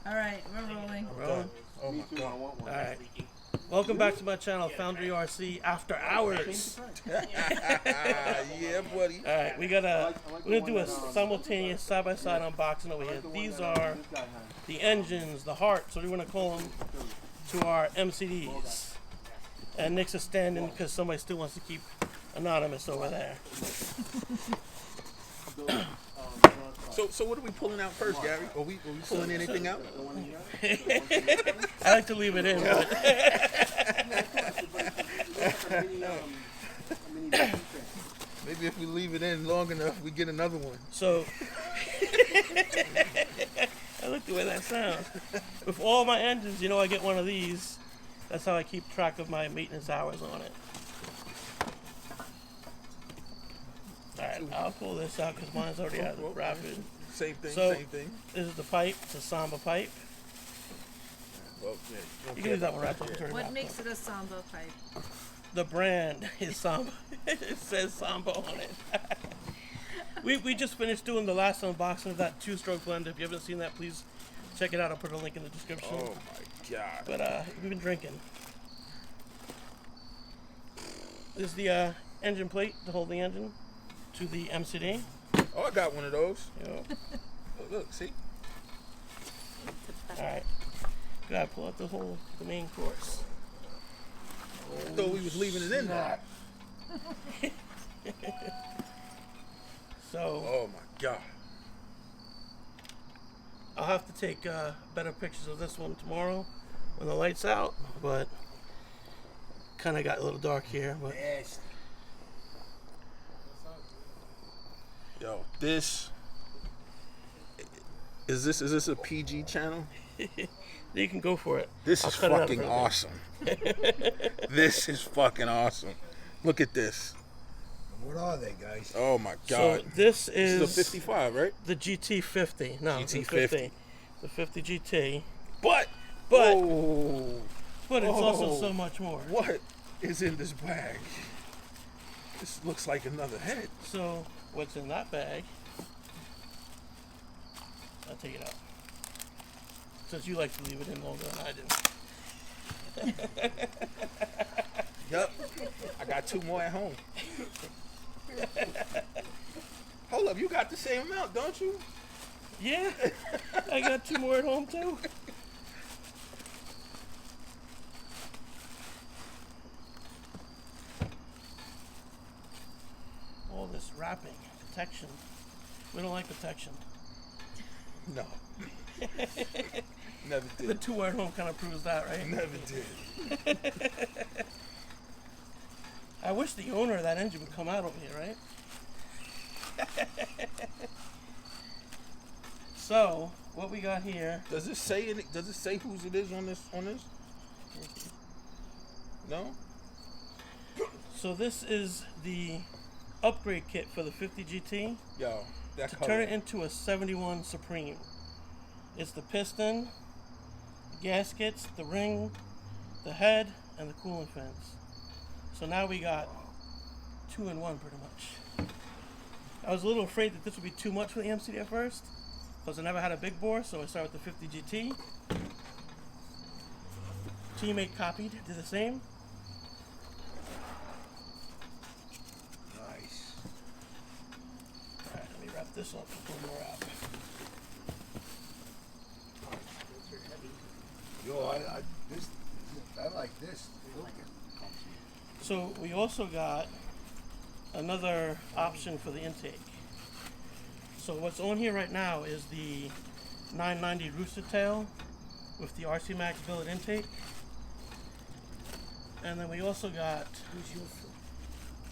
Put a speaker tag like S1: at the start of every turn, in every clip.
S1: All right, we're rolling.
S2: Rolling?
S3: Oh my god.
S2: All right. Welcome back to my channel, Foundry RC After Hours.
S3: Yeah, buddy.
S2: All right, we're gonna do a simultaneous side-by-side unboxing over here. These are the engines, the hearts, what do you want to call them, to our MCDs. And Nick's is standing because somebody still wants to keep anonymous over there.
S3: So what are we pulling out first, Gary? Are we pulling anything out?
S2: I like to leave it in, but
S3: Maybe if we leave it in long enough, we get another one.
S2: so I like the way that sounds. With all my engines, I get one of these. That's how I keep track of my maintenance hours on it. Alright, I'll pull this out because mine's already out of rapid.
S3: Same thing,
S2: So,
S3: same thing.
S2: This is the pipe. It's a Samba pipe.
S3: Well, yeah,
S2: You can leave that one right there. Turn it
S1: What
S2: around.
S1: makes it a samba pipe?
S2: The brand is Samba. It says Samba on it. we just finished doing the last unboxing of that two-stroke blender. If you haven't seen that, please check it out. I'll put a link in the description.
S3: Oh my god.
S2: But we've been drinking. This is the engine plate to hold the engine to the MCD.
S3: Oh, I got one of those.
S2: Yo.
S3: Oh, look, see?
S2: All right. Gotta pull out the main course.
S3: I thought we was leaving it in there.
S2: So
S3: Oh my god.
S2: I'll have to take better pictures of this one tomorrow when the light's out, but kind of got a little dark here. But
S3: Yo, this is this a PG channel?
S2: you can go for it.
S3: This
S2: I'll
S3: is
S2: cut it out
S3: fucking
S2: for a bit.
S3: awesome. This is fucking awesome. Look at this.
S4: What are they, guys?
S3: Oh my
S2: So
S3: god.
S2: this
S3: This
S2: is
S3: is a 55, right?
S2: the GT50. No, the
S3: GT50.
S2: 50. The 50 GT.
S3: But
S2: But
S3: oh,
S2: but it's also
S3: Oh.
S2: so much more.
S3: what is in this bag? This looks like another head.
S2: So what's in that bag? I'll take it out. Since you like to leave it in longer than I do.
S3: Yup. I got two more at home. Hold up, you got the same amount, don't you?
S2: Yeah, I got two more at home too. All this wrapping, protection. We don't like protection.
S3: No. Never
S2: The
S3: did.
S2: two at home kind of proves that, right?
S3: Never did.
S2: I wish the owner of that engine would come out over here, right? So, what we got here,
S3: Does it say whose it is on this? No?
S2: so this is the upgrade kit for the 50 GT
S3: Yo, that
S2: to
S3: color.
S2: turn it into a 71 Supreme. It's the piston, the gaskets, the ring, the head, and the cooling fins. So now we got 2 in 1 pretty much. I was a little afraid that this would be too much for the MCD at first, because I never had a big bore, so I started with the 50 GT. Teammate copied, did the same.
S4: Nice.
S2: Alright, let me wrap this up and pull more out.
S4: Yo, I like this.
S2: So we also got another option for the intake. So what's on here right now is the 990 Rooster Tail with the RC Max billet intake. And then we also got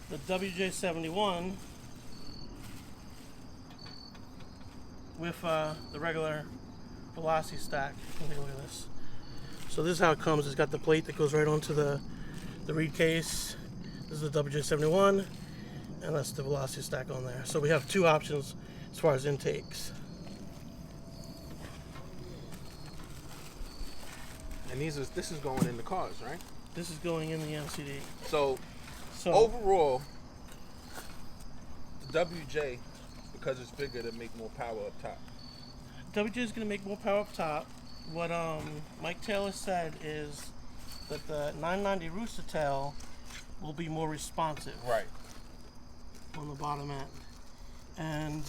S2: the WJ71 with the regular velocity stack. Let me look at this. So this is how it comes. It's got the plate that goes right onto the reed case. This is the WJ71, and that's the velocity stack on there. So we have two options as far as intakes.
S3: And this is going in the cars, right?
S2: This is going in the MCD.
S3: So
S2: So
S3: overall, the WJ, because it's bigger, to make more power up top.
S2: WJ is going to make more power up top. what Mike Taylor said is that the 990 Rooster Tail will be more responsive.
S3: Right.
S2: On the bottom end. And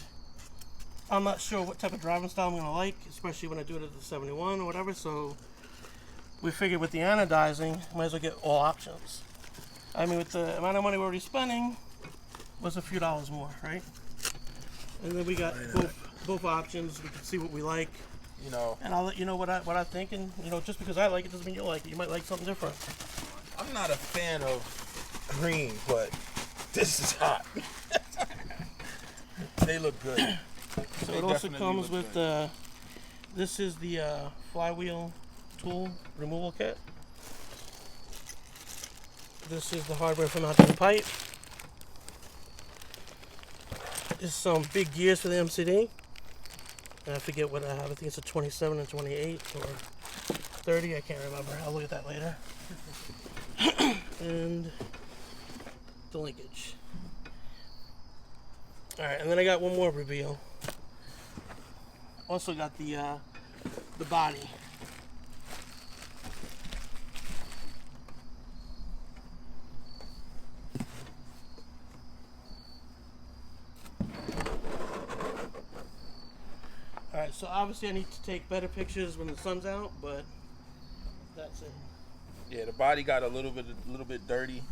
S2: I'm not sure what type of driving style I'm going to like, especially when I do it at the 71 or whatever, so we figured with the anodizing, might as well get all options. I mean, with the amount of money we're already spending, was a few dollars more, right? And then we got both options. We can see what we like.
S3: You know.
S2: And I'll let you know what I think. And you know, just because I like it doesn't mean you like it. You might like something different.
S3: I'm not a fan of green, but this is hot. They look good.
S2: So
S3: They
S2: it also
S3: definitely
S2: comes
S3: look
S2: with
S3: good.
S2: this is the flywheel tool removal kit. This is the hardware for mounting the pipe. This is some big gears for the MCD. And I forget what I have. I think it's a 27 and 28 or 30. I can't remember. I'll look at that later. And the linkage. Alright, and then I got one more reveal. Also got the body. Alright, so obviously I need to take better pictures when the sun's out, but that's it.
S3: Yeah, the body got a little bit dirty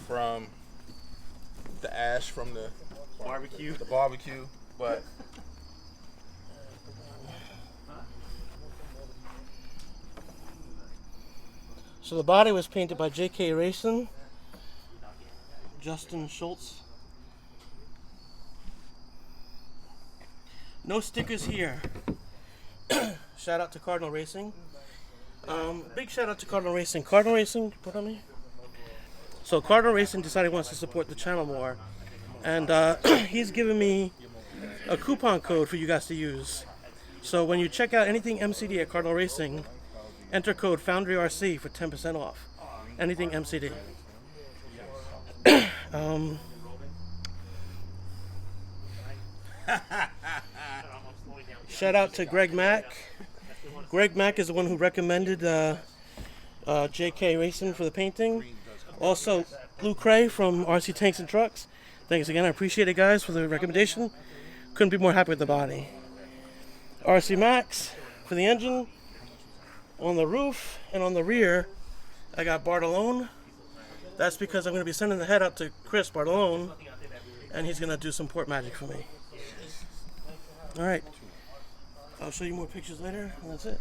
S3: from the ash from the
S2: Barbecue.
S3: The barbecue, but
S2: So the body was painted by J.K. Racing, Justin Schultz. No stickers here. Shout out to Cardinal Racing. Big shout out to Cardinal Racing. Cardinal Racing, put on me. So Cardinal Racing decided he wants to support the channel more, and he's given me a coupon code for you guys to use. So when you check out anything MCD at Cardinal Racing, enter code Foundry RC for 10% off. Anything MCD. Shout out to Greg Mack. Greg Mack is the one who recommended JK Racing for the painting. Also, Lou Cray from RC Tanks and Trucks. Thanks again. I appreciate it, guys, for the recommendation. Couldn't be more happy with the body. RC Max for the engine. On the roof and on the rear, I got Bartolone. That's because I'm going to be sending the head out to Chris Bartolone, and he's going to do some port magic for me. All right. I'll show you more pictures later, and that's it.